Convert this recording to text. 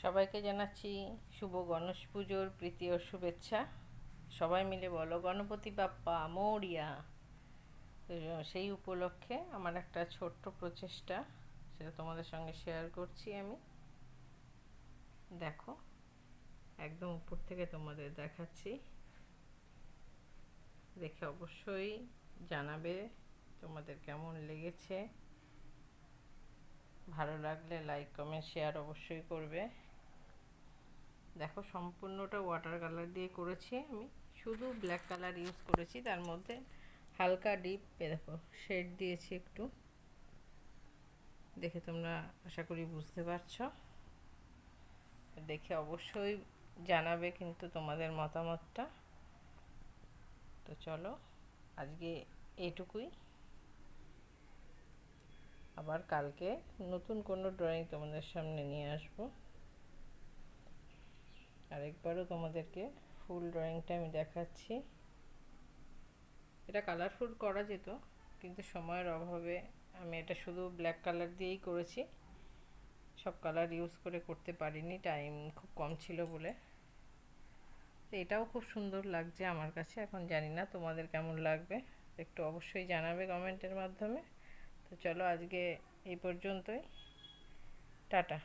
সবাইকে জানাচ্ছি শুভ গণেশ পুজোর প্রীতি ও শুভেচ্ছা। সবাই মিলে বলো গণপতি বাপ্পা মৌরিয়া। তো সেই উপলক্ষে আমার একটা ছোট্ট প্রচেষ্টা, সেটা তোমাদের সঙ্গে শেয়ার করছি আমি। দেখো, একদম উপর থেকে তোমাদের দেখাচ্ছি, দেখে অবশ্যই জানাবে তোমাদের কেমন লেগেছে। ভালো লাগলে লাইক কমেন্ট শেয়ার অবশ্যই করবে। দেখো, সম্পূর্ণটা ওয়াটার কালার দিয়ে করেছি আমি, শুধু ব্ল্যাক কালার ইউজ করেছি, তার মধ্যে হালকা ডিপ দেখো শেড দিয়েছি একটু, দেখে তোমরা আশা করি বুঝতে পারছো। দেখে অবশ্যই জানাবে কিন্তু তোমাদের মতামতটা। তো চলো, আজকে এটুকুই। আবার কালকে নতুন কোনো ড্রয়িং তোমাদের সামনে নিয়ে আসবো। আরেকবারও তোমাদেরকে ফুল ড্রয়িংটা আমি দেখাচ্ছি। এটা কালারফুল করা যেত, কিন্তু সময়ের অভাবে আমি এটা শুধু ব্ল্যাক কালার দিয়েই করেছি। সব কালার ইউজ করে করতে পারিনি, টাইম খুব কম ছিল বলে। তো এটাও খুব সুন্দর লাগছে আমার কাছে। এখন জানি না তোমাদের কেমন লাগবে, একটু অবশ্যই জানাবে কমেন্টের মাধ্যমে। তো চলো, আজকে এই পর্যন্তই। টাটা।